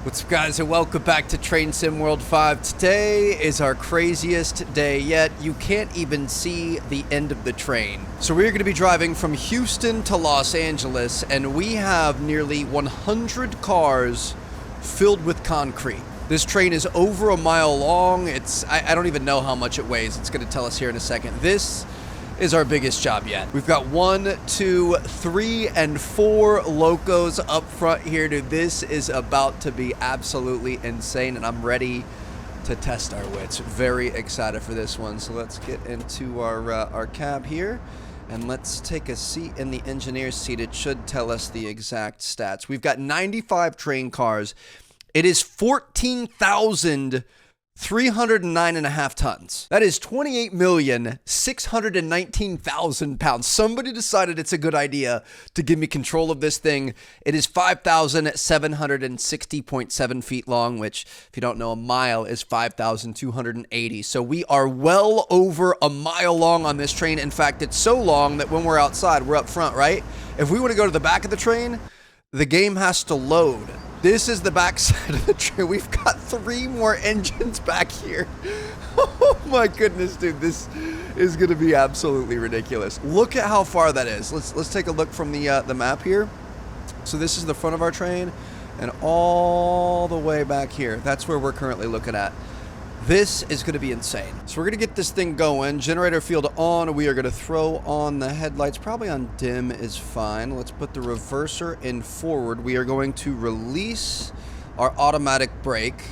What's up, guys, and welcome back to Train Sim World 5. Today is our craziest day yet. You can't even see the end of the train. So we're going to be driving from Houston to Los Angeles, and we have nearly 100 cars filled with concrete. This train is over a mile long. I don't even know how much it weighs. It's going to tell us here in a second. This is our biggest job yet. We've got 1, 2, 3, and 4 locos up front here, dude. This is about to be absolutely insane, and I'm ready to test our wits. Very excited for this one. So let's get into our cab here, and let's take a seat in the engineer's seat. It should tell us the exact stats. We've got 95 train cars. It is 14,309.5 tons. That is 28,619,000 pounds. Somebody decided it's a good idea to give me control of this thing. It is 5,760.7 feet long, which, if you don't know, a mile is 5,280. So we are well over a mile long on this train. In fact, it's so long that when we're outside, we're up front, right? If we want to go to the back of the train, the game has to load. This is the back side of the train. We've got 3 more engines back here. Oh my goodness, dude. This is going to be absolutely ridiculous. Look at how far that is. Let's take a look from the map here. So this is the front of our train, and all the way back here, that's where we're currently looking at. This is going to be insane. So we're going to get this thing going. Generator field on. We are going to throw on the headlights. Probably on dim is fine. Let's put the reverser in forward. We are going to release our automatic brake.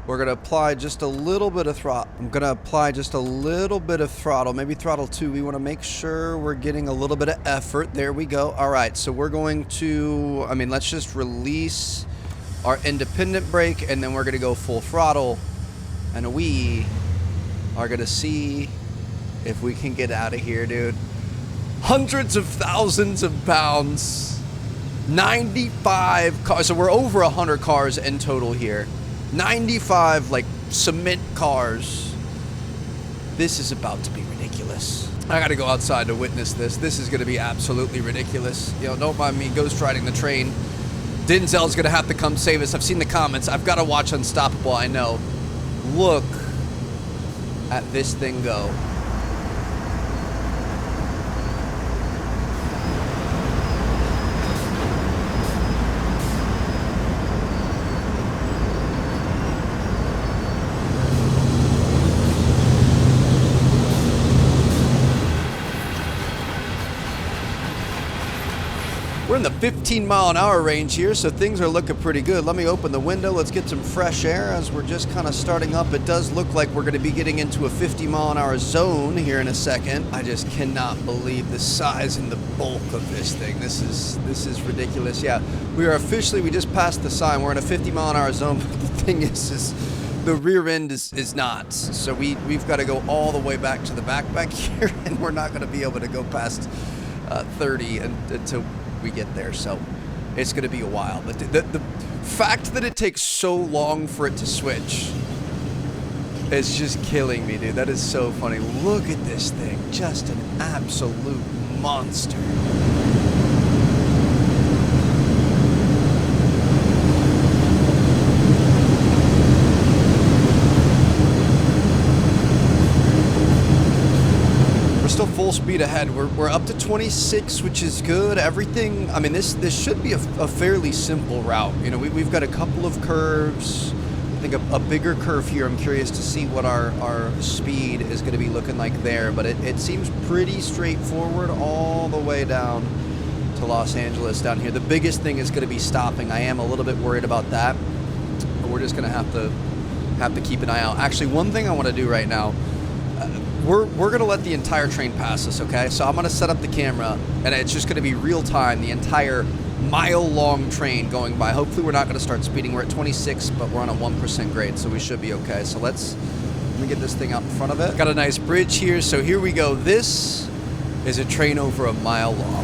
We're going to apply just a little bit of throttle. I'm going to apply just a little bit of throttle, maybe throttle 2. We want to make sure we're getting a little bit of effort. There we go. All right, so we're going to, let's just release our independent brake, and then we're going to go full throttle. And we are going to see if we can get out of here, dude. Hundreds of thousands of pounds. 95 cars. So we're over 100 cars in total here. 95, like, cement cars. This is about to be ridiculous. I got to go outside to witness this. This is going to be absolutely ridiculous. You know, don't mind me ghost riding the train. Denzel's going to have to come save us. I've seen the comments. I've got to watch Unstoppable, I know. Look at this thing go. We're in the 15-mile-an-hour range here, so things are looking pretty good. Let me open the window. Let's get some fresh air as we're just kind of starting up. It does look like we're going to be getting into a 50-mile-an-hour zone here in a second. I just cannot believe the size and the bulk of this thing. This is ridiculous. Yeah, we just passed the sign. We're in a 50-mile-an-hour zone, but the thing is the rear end is not. So we've got to go all the way back to the back here, and we're not going to be able to go past 30 until we get there, so it's going to be a while. But the fact that it takes so long for it to switch is just killing me, dude. That is so funny. Look at this thing. Just an absolute monster. Still full speed ahead. We're up to 26, which is good. Everything, this should be a fairly simple route. You know, we've got a couple of curves. I think a bigger curve here. I'm curious to see what our speed is going to be looking like there, but it seems pretty straightforward all the way down to Los Angeles down here. The biggest thing is going to be stopping. I am a little bit worried about that, but we're just going to have to keep an eye out. Actually, one thing I want to do right now, we're going to let the entire train pass us, okay? So I'm going to set up the camera, and it's just going to be real time, the entire mile-long train going by. Hopefully we're not going to start speeding. We're at 26, but we're on a 1% grade, so we should be okay. So let me get this thing out in front of it. Got a nice bridge here, so here we go. This is a train over a mile long.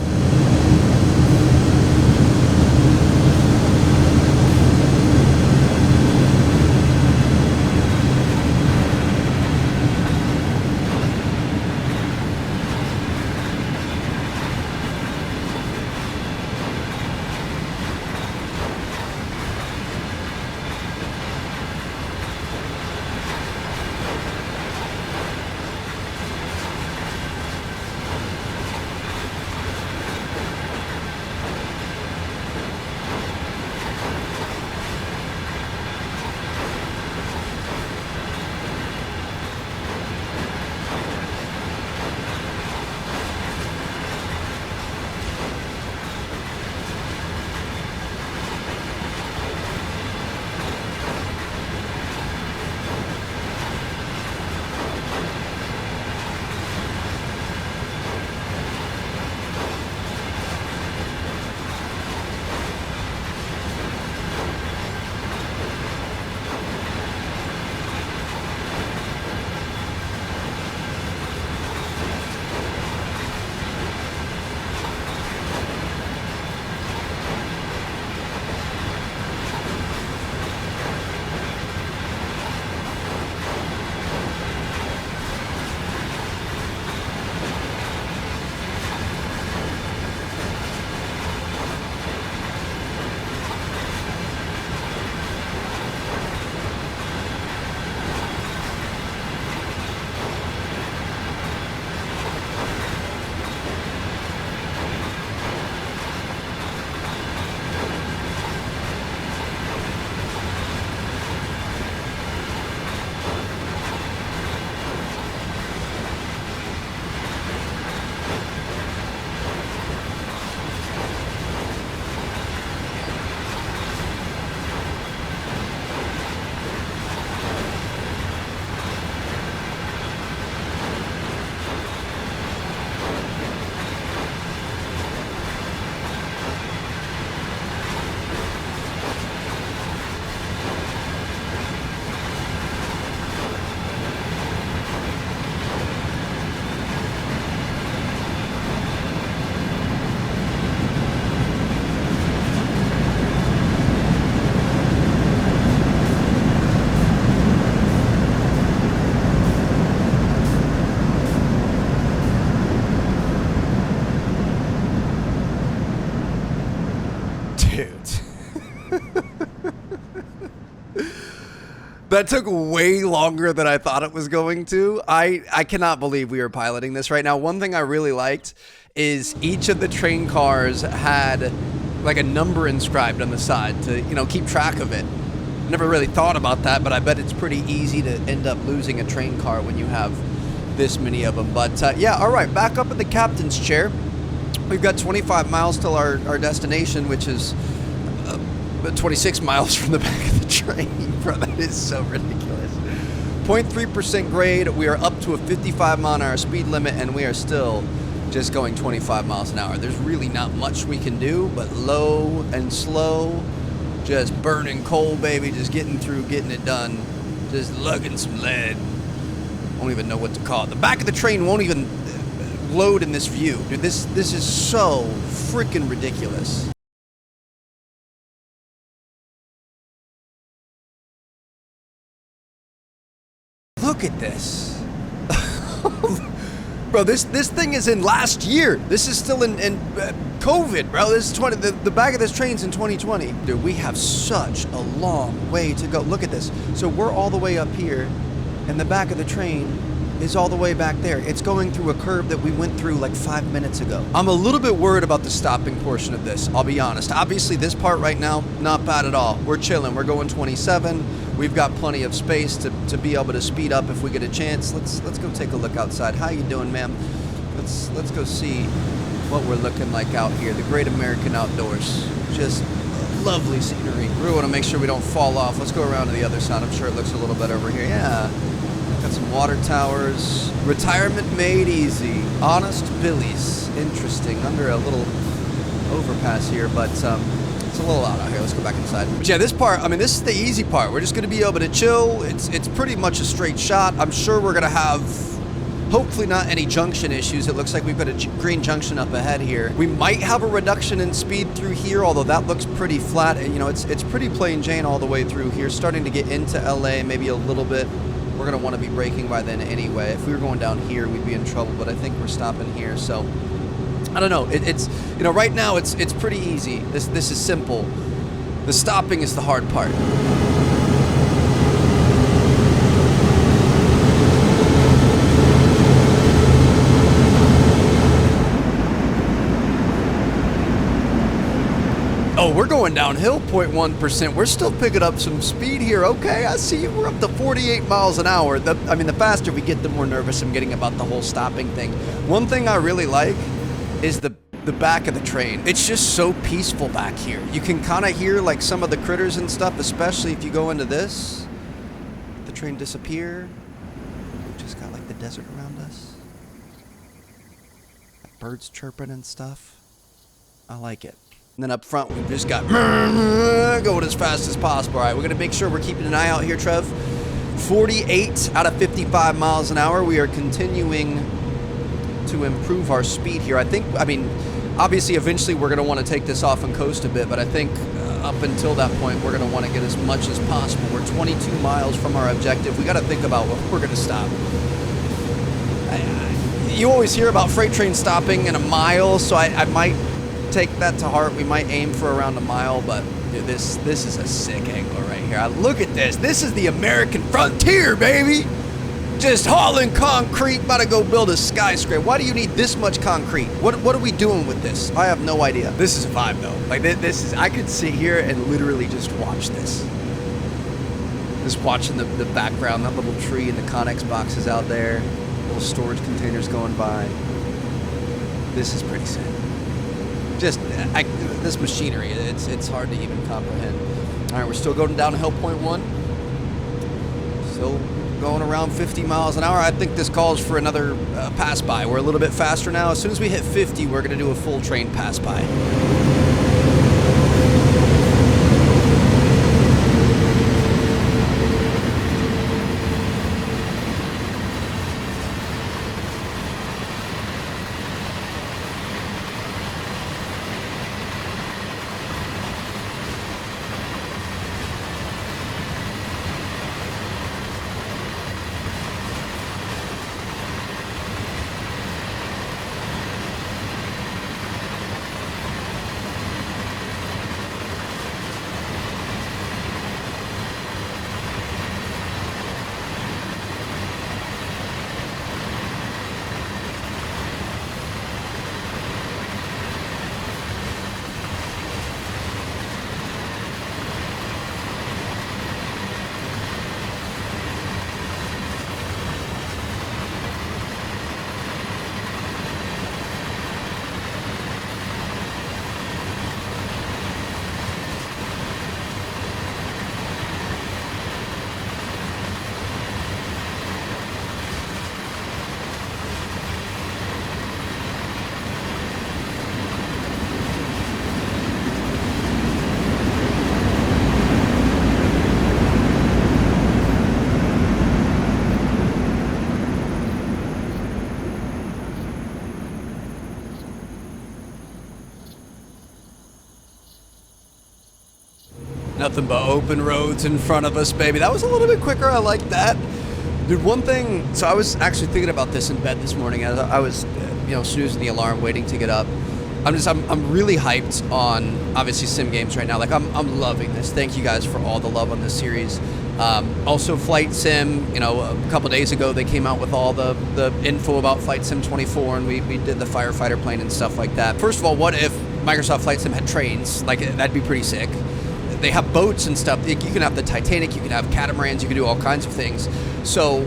That took way longer than I thought it was going to. I cannot believe we are piloting this right now. One thing I really liked is each of the train cars had like a number inscribed on the side to, you know, keep track of it. Never really thought about that, but I bet it's pretty easy to end up losing a train car when you have this many of them. But yeah, all right, back up in the captain's chair. We've got 25 miles till our destination, which is 26 miles from the back of the train. Bro, that is so ridiculous. 0.3% grade. We are up to a 55 mile an hour speed limit, and we are still just going 25 miles an hour. There's really not much we can do, but low and slow, just burning coal, baby, just getting through, getting it done, just lugging some lead. I don't even know what to call it. The back of the train won't even load in this view. Dude, this is so freaking ridiculous. Look at this. Bro, this thing is in last year. This is still in COVID, bro. This is the back of this train's in 2020. Dude, we have such a long way to go. Look at this. So we're all the way up here, and the back of the train is all the way back there. It's going through a curve that we went through like 5 minutes ago. I'm a little bit worried about the stopping portion of this, I'll be honest. Obviously, this part right now, not bad at all. We're chilling. We're going 27. We've got plenty of space to be able to speed up if we get a chance. Let's go take a look outside. How you doing, ma'am? Let's go see what we're looking like out here. The great American outdoors. Just lovely scenery. We want to make sure we don't fall off. Let's go around to the other side. I'm sure it looks a little better over here. Yeah. Got some water towers. Retirement made easy. Honest Billy's. Interesting. Under a little overpass here, but it's a little out here. Let's go back inside. But yeah, this part, I mean, this is the easy part. We're just going to be able to chill. It's pretty much a straight shot. I'm sure we're going to have, hopefully not any junction issues. It looks like we've got a green junction up ahead here. We might have a reduction in speed through here, although that looks pretty flat. And, you know, it's pretty plain Jane all the way through here. Starting to get into LA, maybe a little bit. We're going to want to be braking by then anyway. If we were going down here, we'd be in trouble, but I think we're stopping here. So, I don't know. It's you know, right now it's pretty easy. This is simple. The stopping is the hard part. Oh, we're going downhill 0.1%. We're still picking up some speed here. Okay, I see you. We're up to 48 miles an hour. I mean, the faster we get, the more nervous I'm getting about the whole stopping thing. One thing I really like is the back of the train. It's just so peaceful back here. You can kind of hear like some of the critters and stuff, especially if you go into this. The train disappear. We just got like the desert around us. Birds chirping and stuff. I like it. And then up front, we've just got going as fast as possible. All right, we're going to make sure we're keeping an eye out here, Trev. 48 out of 55 miles an hour. We are continuing to improve our speed here. I mean, obviously, eventually, we're going to want to take this off and coast a bit, but I think up until that point, we're going to want to get as much as possible. We're 22 miles from our objective. We got to think about what we're going to stop. You always hear about freight trains stopping in a mile, so I might take that to heart. We might aim for around a mile, but dude, this is a sick angle right here. Look at this. This is the American frontier, baby. Just hauling concrete, about to go build a skyscraper. Why do you need this much concrete? What are we doing with this? I have no idea. This is a vibe though. Like this is, I could sit here and literally just watch this. Just watching the background, that little tree and the Connex boxes out there, little storage containers going by. This is pretty sick. Just this machinery, it's hard to even comprehend. All right, we're still going downhill 0.1. Still going around 50 miles an hour. I think this calls for another pass by. We're a little bit faster now. As soon as we hit 50, we're going to do a full train pass by. nothing but open roads in front of us, baby. That was a little bit quicker. I like that. Dude, one thing, so I was actually thinking about this in bed this morning as I was, snoozing the alarm, waiting to get up. I'm really hyped on, obviously, sim games right now. Like, I'm loving this. Thank you guys for all the love on this series. Also, Flight Sim, a couple days ago, they came out with all the info about Flight Sim 24, and we did the firefighter plane and stuff like that. First of all, what if Microsoft Flight Sim had trains? Like, that'd be pretty sick. They have boats and stuff. You can have the Titanic, you can have catamarans, you can do all kinds of things. So,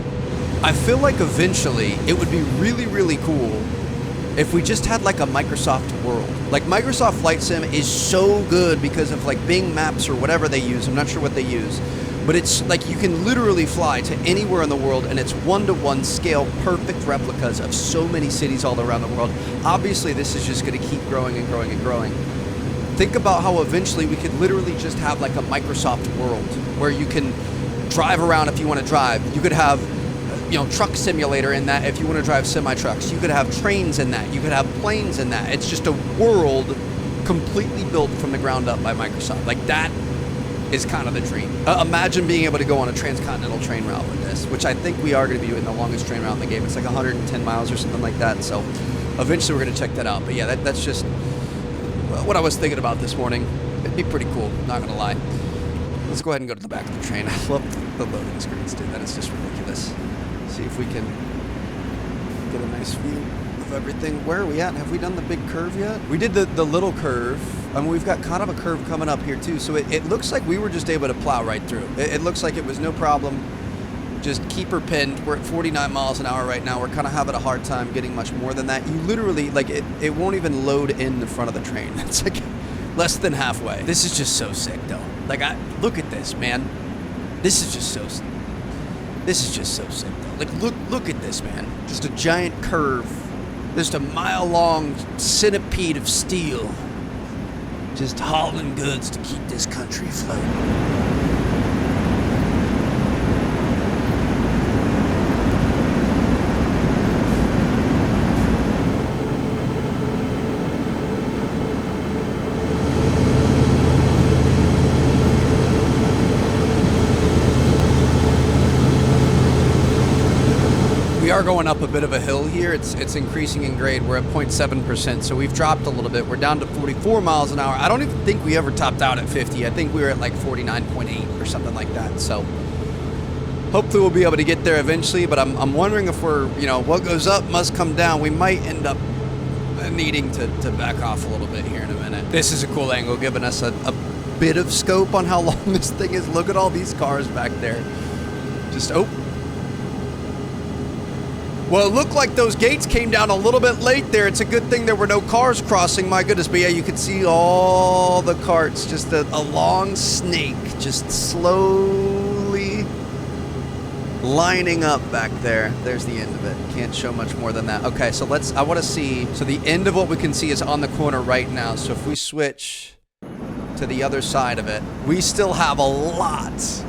I feel like eventually it would be really, really cool if we just had like a Microsoft world. Like, Microsoft Flight Sim is so good because of like Bing Maps or whatever they use. I'm not sure what they use. But it's like you can literally fly to anywhere in the world, and it's one-to-one scale, perfect replicas of so many cities all around the world. Obviously, this is just going to keep growing and growing and growing. Think about how eventually we could literally just have like a Microsoft world where you can drive around if you want to drive. You could have, truck simulator in that if you want to drive semi-trucks. You could have trains in that. You could have planes in that. It's just a world completely built from the ground up by Microsoft. Like, that is kind of the dream. Imagine being able to go on a transcontinental train route with this, which I think we are going to be doing the longest train route in the game. It's like 110 miles or something like that. So eventually we're going to check that out. But yeah, that's just what I was thinking about this morning. It'd be pretty cool, not going to lie. Let's go ahead and go to the back of the train. I love the loading screens, dude. That is just ridiculous. See if we can get a nice view of everything. Where are we at? Have we done the big curve yet? We did the little curve. I mean, we've got kind of a curve coming up here too, so it looks like we were just able to plow right through. It looks like it was no problem. Just keep her pinned. We're at 49 miles an hour right now. We're kind of having a hard time getting much more than that. You literally, like, it won't even load in the front of the train. It's like less than halfway. This is just so sick, though. Like, look at this, man. This is just so sick. This is just so sick, though. Like, look at this, man. Just a giant curve. Just a mile-long centipede of steel. Just hauling goods to keep this country afloat. We are going up a bit of a hill here. It's increasing in grade. We're at 0.7%, so we've dropped a little bit. We're down to 44 miles an hour. I don't even think we ever topped out at 50. I think we were at like 49.8 or something like that. So hopefully we'll be able to get there eventually, but I'm wondering if we're, what goes up must come down. We might end up needing to back off a little bit here in a minute. This is a cool angle, giving us a bit of scope on how long this thing is. Look at all these cars back there. Just, well, it looked like those gates came down a little bit late there. It's a good thing there were no cars crossing, my goodness. But yeah, you can see all the carts, just a long snake, just slowly lining up back there. There's the end of it. Can't show much more than that. Okay, so I want to see, so the end of what we can see is on the corner right now. So if we switch to the other side of it, we still have a lot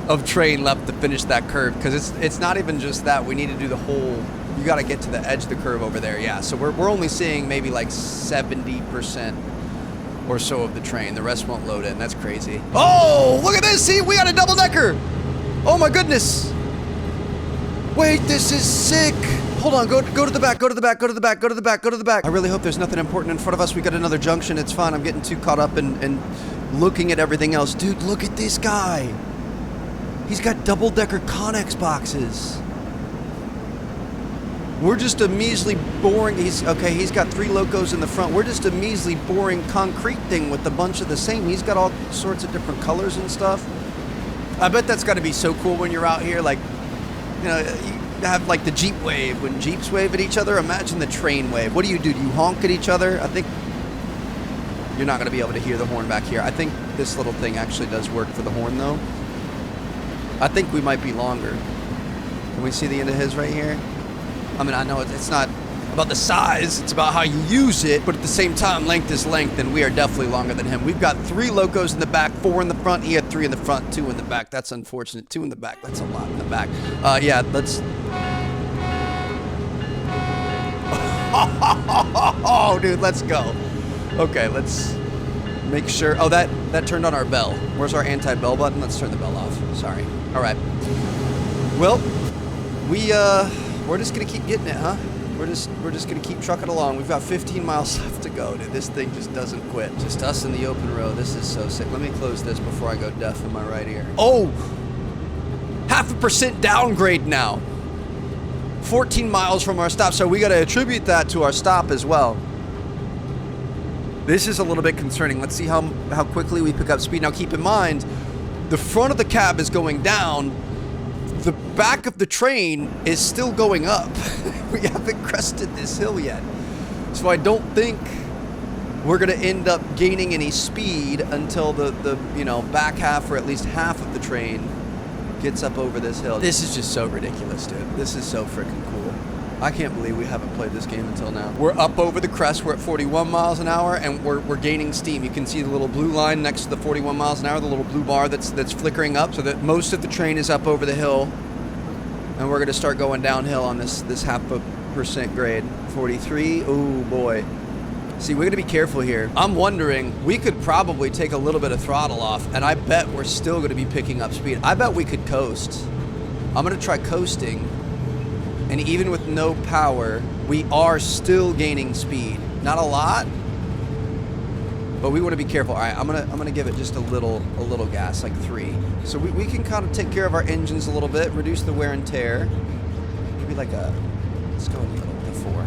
of train left to finish that curve, because it's not even just that. We need to do the whole, you got to get to the edge of the curve over there. Yeah, so we're only seeing maybe like 70% or so of the train. The rest won't load in. That's crazy. Oh, look at this. See, we got a double decker. Oh my goodness. Wait, this is sick. Hold on, go to the back, go to the back, go to the back, go to the back, go to the back. I really hope there's nothing important in front of us. We got another junction. It's fine. I'm getting too caught up in looking at everything else. Dude, look at this guy. He's got double-decker Connex boxes. We're just a measly, boring... He's got 3 locos in the front. We're just a measly, boring concrete thing with a bunch of the same. He's got all sorts of different colors and stuff. I bet that's got to be so cool when you're out here. Like, you have like the Jeep wave. When Jeeps wave at each other, imagine the train wave. What do? Do you honk at each other? I think you're not going to be able to hear the horn back here. I think this little thing actually does work for the horn, though. I think we might be longer. Can we see the end of his right here? I mean, I know it's not about the size, it's about how you use it, but at the same time, length is length, and we are definitely longer than him. We've got 3 locos in the back, 4 in the front. He had 3 in the front, 2 in the back. That's unfortunate. 2 in the back. That's a lot in the back. Yeah, let's... Oh, dude, let's go. Okay, let's make sure. Oh, that turned on our bell. Where's our anti-bell button? Let's turn the bell off. Sorry. All right. Well, we're just gonna keep getting it, huh? We're just gonna keep trucking along. We've got 15 miles left to go, dude. This thing just doesn't quit. Just us in the open road. This is so sick. Let me close this before I go deaf in my right ear. Oh, 0.5% downgrade now. 14 miles from our stop, so we gotta attribute that to our stop as well. This is a little bit concerning. Let's see how quickly we pick up speed. Now keep in mind, the front of the cab is going down. The back of the train is still going up. We haven't crested this hill yet. So I don't think we're gonna end up gaining any speed until the back half or at least half of the train gets up over this hill. This is just so ridiculous, dude. This is so freaking cool. I can't believe we haven't played this game until now. We're up over the crest. We're at 41 miles an hour, and we're gaining steam. You can see the little blue line next to the 41 miles an hour, the little blue bar that's flickering up, so that most of the train is up over the hill, and we're gonna start going downhill on this 0.5% grade. 43. Oh boy. See, we're gonna be careful here. I'm wondering, we could probably take a little bit of throttle off, and I bet we're still gonna be picking up speed. I bet we could coast. I'm gonna try coasting. And even with no power, we are still gaining speed. Not a lot, but we want to be careful. All right, I'm gonna give it just a little gas, like 3. So we can kind of take care of our engines a little bit, reduce the wear and tear. Maybe like let's go a little to 4.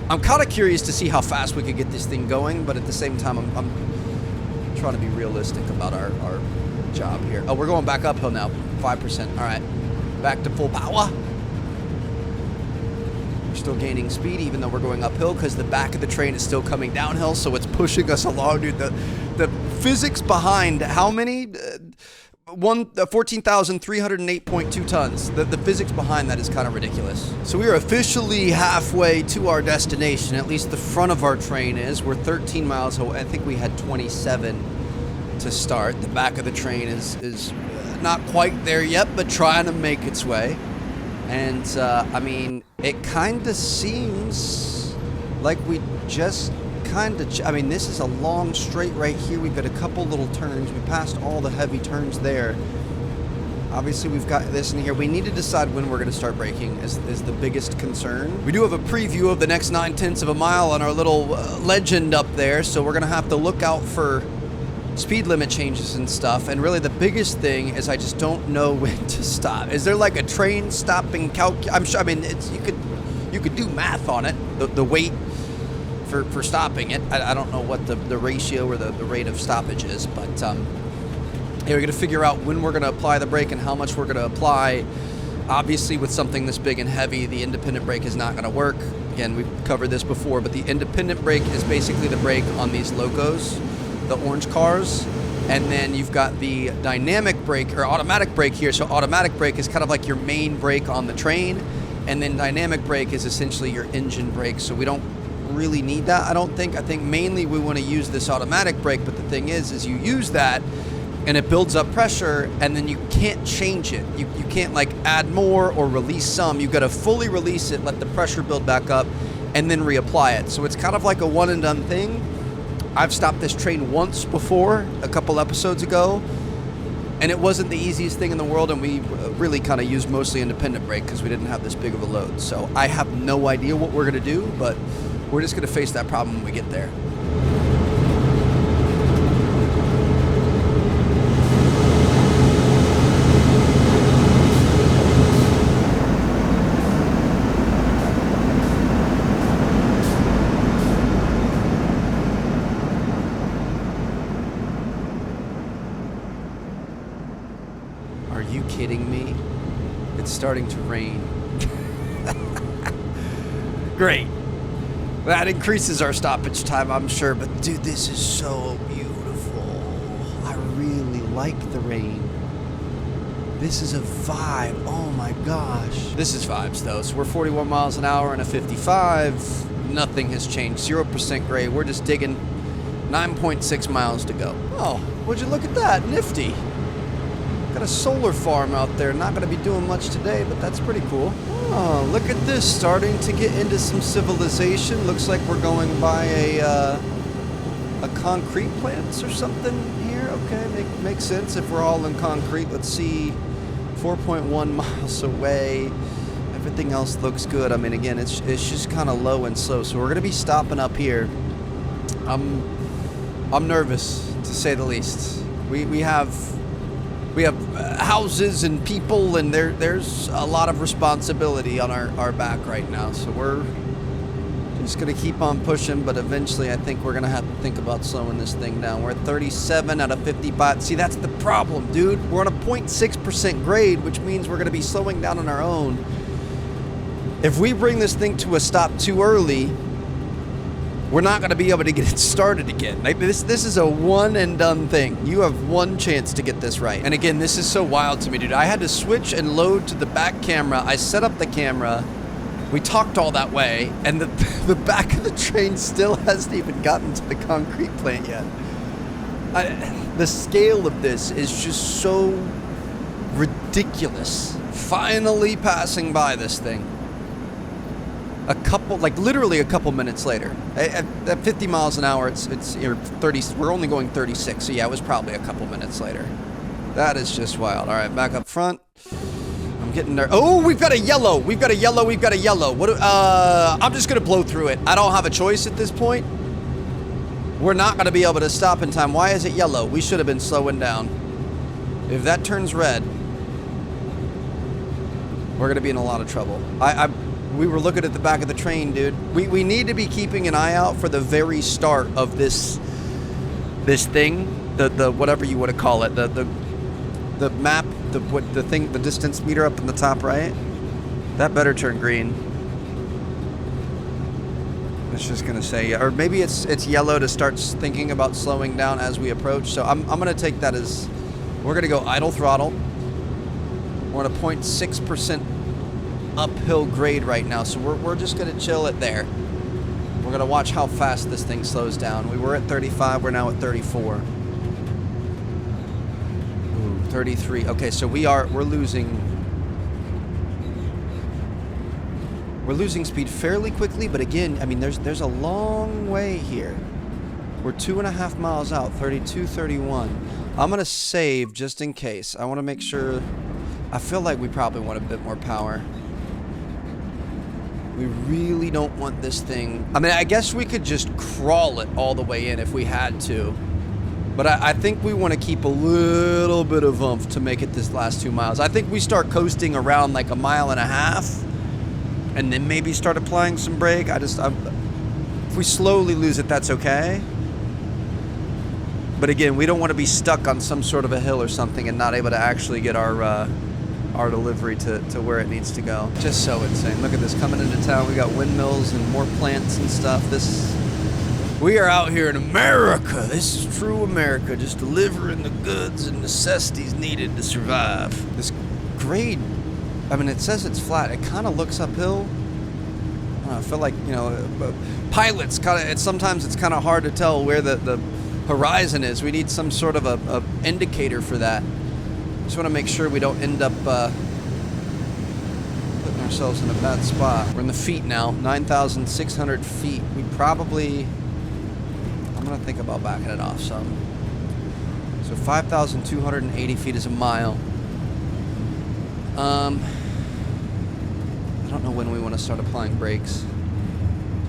I'm kind of curious to see how fast we could get this thing going, but at the same time, I'm trying to be realistic about our job here. Oh, we're going back uphill now, 5%. All right, back to full power. We're still gaining speed even though we're going uphill because the back of the train is still coming downhill, so it's pushing us along, dude. The physics behind how many 14,308.2 tons. The physics behind that is kind of ridiculous. So we are officially halfway to our destination. At least the front of our train is. We're 13 miles away. I think we had 27 to start. The back of the train is not quite there yet, but trying to make its way. And, I mean, it kind of seems like we just kind of... I mean, this is a long straight right here. We've got a couple little turns. We passed all the heavy turns there. Obviously, we've got this in here. We need to decide when we're going to start braking is the biggest concern. We do have a preview of the next 0.9 of a mile on our little legend up there, so we're going to have to look out for speed limit changes and stuff. And really the biggest thing is I just don't know when to stop. Is there like a train stopping I'm sure, I mean, you could do math on it, the weight for stopping it. I don't know what the ratio or the rate of stoppage is, but yeah, we're gonna figure out when we're gonna apply the brake and how much we're gonna apply. Obviously with something this big and heavy, the independent brake is not gonna work. Again, we've covered this before, but the independent brake is basically the brake on these locos, the orange cars, and then you've got the dynamic brake or automatic brake here. So automatic brake is kind of like your main brake on the train, and then dynamic brake is essentially your engine brake. So we don't really need that, I don't think. I think mainly we want to use this automatic brake, but the thing is you use that and it builds up pressure, and then you can't change it. You can't like add more or release some. You've got to fully release it, let the pressure build back up, and then reapply it. So it's kind of like a one and done thing. I've stopped this train once before, a couple episodes ago, and it wasn't the easiest thing in the world, and we really kind of used mostly independent brake because we didn't have this big of a load. So I have no idea what we're going to do, but we're just going to face that problem when we get there. Are you kidding me? It's starting to rain. Great. That increases our stoppage time, I'm sure, but dude, this is so beautiful. I really like the rain. This is a vibe. Oh my gosh. This is vibes though. So we're 41 miles an hour and a 55. Nothing has changed. 0% gray. We're just digging. 9.6 miles to go. Oh, would you look at that? Nifty. Got a solar farm out there. Not going to be doing much today, but that's pretty cool. Oh, look at this. Starting to get into some civilization. Looks like we're going by a a concrete plant or something here. Okay, makes sense if we're all in concrete. Let's see, 4.1 miles away. Everything else looks good. I mean, again, it's just kind of low and slow. So we're gonna be stopping up here. I'm nervous, to say the least. We have houses and people, and there's a lot of responsibility on our back right now. So we're just gonna keep on pushing, but eventually I think we're gonna have to think about slowing this thing down. We're at 37 out of 55. See, that's the problem, dude. We're on a 0.6% grade, which means we're gonna be slowing down on our own. If we bring this thing to a stop too early, we're not going to be able to get it started again. Like this is a one and done thing. You have one chance to get this right. And again, this is so wild to me, dude. I had to switch and load to the back camera. I set up the camera. We talked all that way, and the back of the train still hasn't even gotten to the concrete plant yet. The scale of this is just so ridiculous. Finally passing by this thing. Literally a couple minutes later. At 50 miles an hour, it's 30. We're only going 36, so yeah, it was probably a couple minutes later. That is just wild. All right, back up front. I'm getting there. Oh, we've got a yellow. We've got a yellow. I'm just gonna blow through it. I don't have a choice at this point. We're not gonna be able to stop in time. Why is it yellow? We should have been slowing down. If that turns red, we're gonna be in a lot of trouble. We were looking at the back of the train, dude. We need to be keeping an eye out for the very start of this thing, the whatever you want to call it, the map, the distance meter up in the top right. That better turn green. It's just gonna say, or maybe it's yellow to start thinking about slowing down as we approach. So I'm gonna take that as we're gonna go idle throttle. We're at a 0.6% uphill grade right now, so we're just gonna chill it there. We're gonna watch how fast this thing slows down. We were at 35, we're now at 34. Ooh, 33. Okay, so we're losing speed fairly quickly, but again, I mean, there's a long way here. We're 2.5 miles out, 32, 31. I'm gonna save just in case. I want to make sure. I feel like we probably want a bit more power. We really don't want this thing. I mean, I guess we could just crawl it all the way in if we had to. But I think we want to keep a little bit of oomph to make it this last 2 miles. I think we start coasting around like 1.5 miles and then maybe start applying some brake. If we slowly lose it, that's okay. But again, we don't want to be stuck on some sort of a hill or something and not able to actually get our delivery to where it needs to go. Just so insane. Look at this, coming into town. We got windmills and more plants and stuff. We are out here in America. This is true America, just delivering the goods and necessities needed to survive. This grade, I mean, it says it's flat. It kind of looks uphill. I feel like, pilots sometimes it's kind of hard to tell where the horizon is. We need some sort of a indicator for that. Just want to make sure we don't end up putting ourselves in a bad spot. We're in the feet now, 9,600 feet. I'm going to think about backing it off some. So 5,280 feet is a mile. I don't know when we want to start applying brakes.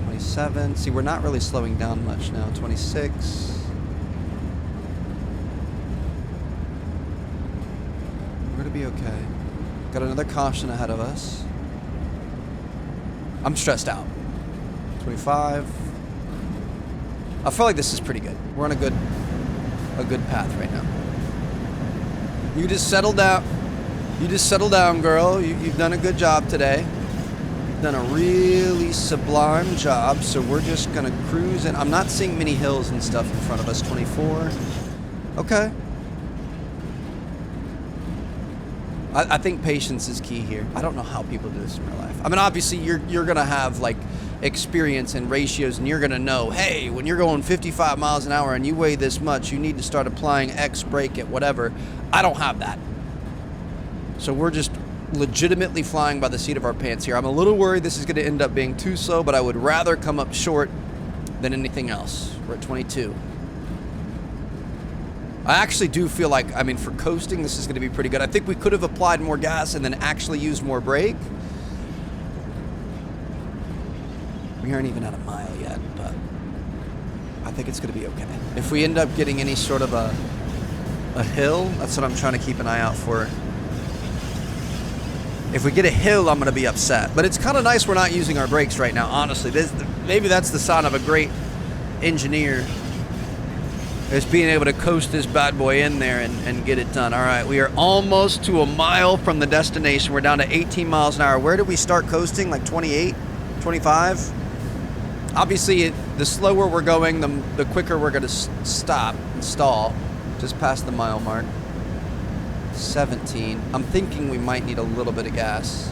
27. See, we're not really slowing down much now. 26. Be okay. Got another caution ahead of us. I'm stressed out. 25. I feel like this is pretty good. We're on a good path right now. You just settle down. You just settle down, girl. You've done a good job today. You've done a really sublime job. So we're just gonna cruise in. I'm not seeing many hills and stuff in front of us. 24. Okay. I think patience is key here. I don't know how people do this in real life. I mean, obviously, you're going to have, like, experience and ratios, and you're going to know, hey, when you're going 55 miles an hour and you weigh this much, you need to start applying X brake at whatever. I don't have that. So we're just legitimately flying by the seat of our pants here. I'm a little worried this is going to end up being too slow, but I would rather come up short than anything else. We're at 22. I actually do feel like, I mean, for coasting, this is going to be pretty good. I think we could have applied more gas and then actually used more brake. We aren't even at a mile yet, but I think it's going to be okay. If we end up getting any sort of a hill, that's what I'm trying to keep an eye out for. If we get a hill, I'm going to be upset. But it's kind of nice we're not using our brakes right now, honestly. Maybe that's the sign of a great engineer, is being able to coast this bad boy in there and get it done. All right, we are almost to a mile from the destination. We're down to 18 miles an hour. Where did we start coasting? Like 28, 25? Obviously, the slower we're going, the quicker we're going to stop and stall. Just past the mile mark. 17. I'm thinking we might need a little bit of gas,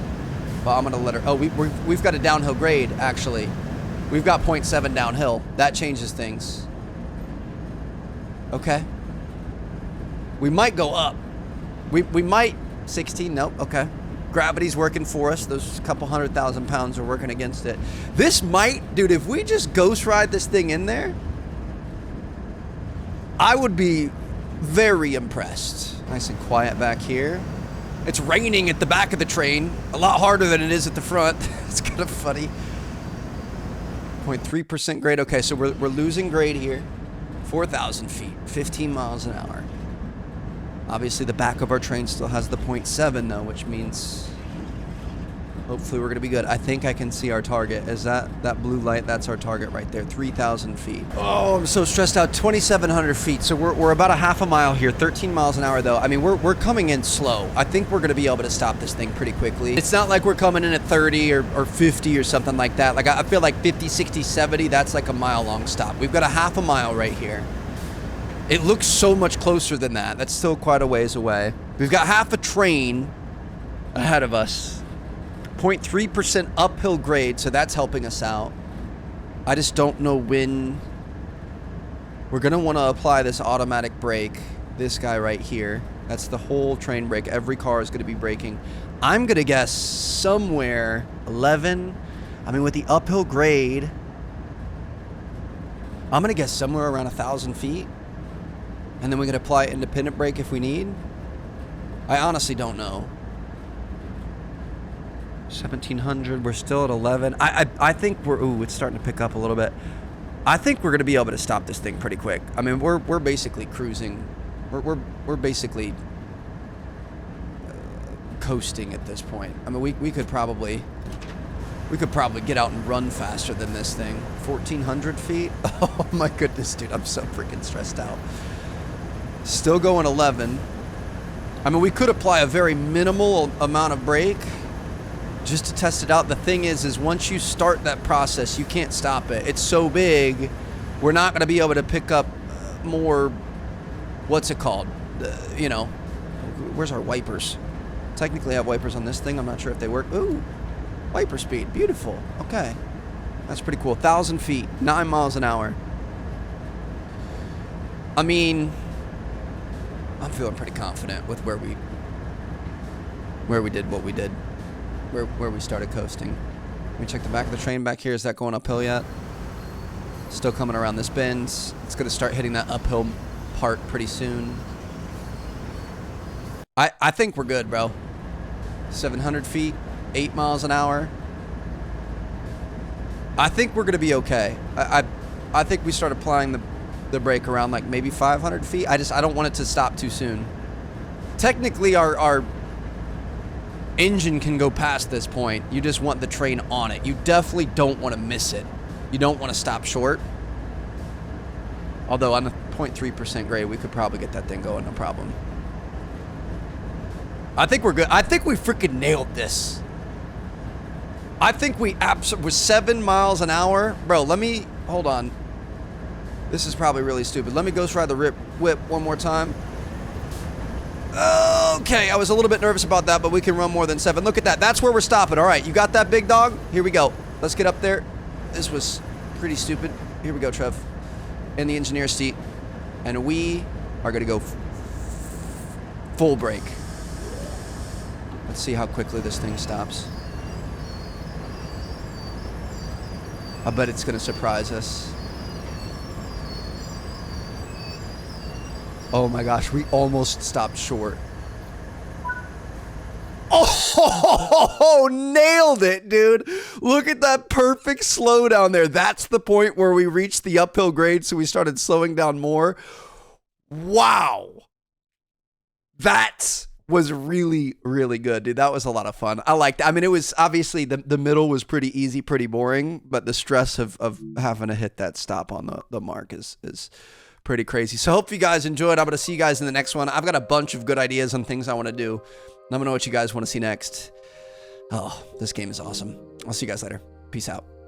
but I'm going to let her... Oh, we've got a downhill grade, actually. We've got 0.7 downhill. That changes things. Okay. We might go up. We might... 16, nope, okay. Gravity's working for us. Those couple 100,000 pounds are working against it. This might... Dude, if we just ghost ride this thing in there, I would be very impressed. Nice and quiet back here. It's raining at the back of the train. A lot harder than it is at the front. It's kind of funny. 0.3% grade. Okay, so we're losing grade here. 4,000 feet, 15 miles an hour. Obviously, the back of our train still has the 0.7, though, which means hopefully we're going to be good. I think I can see our target. Is that blue light? That's our target right there, 3,000 feet. Oh, I'm so stressed out. 2,700 feet. So we're about a half a mile here, 13 miles an hour, though. I mean, we're coming in slow. I think we're going to be able to stop this thing pretty quickly. It's not like we're coming in at 30 or 50 or something like that. Like, I feel like 50, 60, 70, that's like a mile-long stop. We've got a half a mile right here. It looks so much closer than that. That's still quite a ways away. We've got half a train ahead of us. 0.3% uphill grade, so that's helping us out. I just don't know when we're going to want to apply this automatic brake. This guy right here. That's the whole train brake. Every car is going to be braking. I'm going to guess somewhere 11. I mean, with the uphill grade, I'm going to guess somewhere around 1,000 feet. And then we can apply independent brake if we need. I honestly don't know. 1,700. We're still at 11. I think we're... Ooh, it's starting to pick up a little bit. I think we're going to be able to stop this thing pretty quick. I mean, we're basically cruising. We're basically coasting at this point. I mean, we could probably get out and run faster than this thing. 1,400 feet. Oh my goodness, dude! I'm so freaking stressed out. Still going 11. I mean, we could apply a very minimal amount of brake just to test it out. The thing is once you start that process, you can't stop it. It's so big, we're not going to be able to pick up more, what's it called? You know, where's our wipers? Technically I have wipers on this thing. I'm not sure if they work. Ooh, wiper speed. Beautiful. Okay. That's pretty cool. 1,000 feet, 9 miles an hour. I mean... I'm feeling pretty confident with where we did what we did, where we started coasting. Let me check the back of the train back here. Is that going uphill yet? Still coming around this bend. It's going to start hitting that uphill part pretty soon. I think we're good, bro. 700 feet, 8 miles an hour. I think we're going to be okay. I think we start applying the brake around like maybe 500 feet. I don't want it to stop too soon. Technically, our engine can go past this point. You just want the train on it. You definitely don't want to miss it. You don't want to stop short. Although on a 0.3% grade, we could probably get that thing going, no problem. I think we're good. I think we freaking nailed this. I think we with 7 miles an hour. Bro, let me, hold on. This is probably really stupid. Let me ghost ride the whip one more time. Okay, I was a little bit nervous about that, but we can run more than 7. Look at that. That's where we're stopping. All right, you got that, big dog? Here we go. Let's get up there. This was pretty stupid. Here we go, Trev. In the engineer's seat. And we are going to go full brake. Let's see how quickly this thing stops. I bet it's going to surprise us. Oh my gosh, we almost stopped short. Oh, nailed it, dude. Look at that perfect slowdown there. That's the point where we reached the uphill grade, so we started slowing down more. Wow. That was really, really good, dude. That was a lot of fun. I liked it. I mean, it was obviously the middle was pretty easy, pretty boring, but the stress of having to hit that stop on the mark is pretty crazy. So hope you guys enjoyed. I'm going to see you guys in the next one. I've got a bunch of good ideas on things I want to do. Let me know what you guys want to see next. Oh, this game is awesome. I'll see you guys later. Peace out.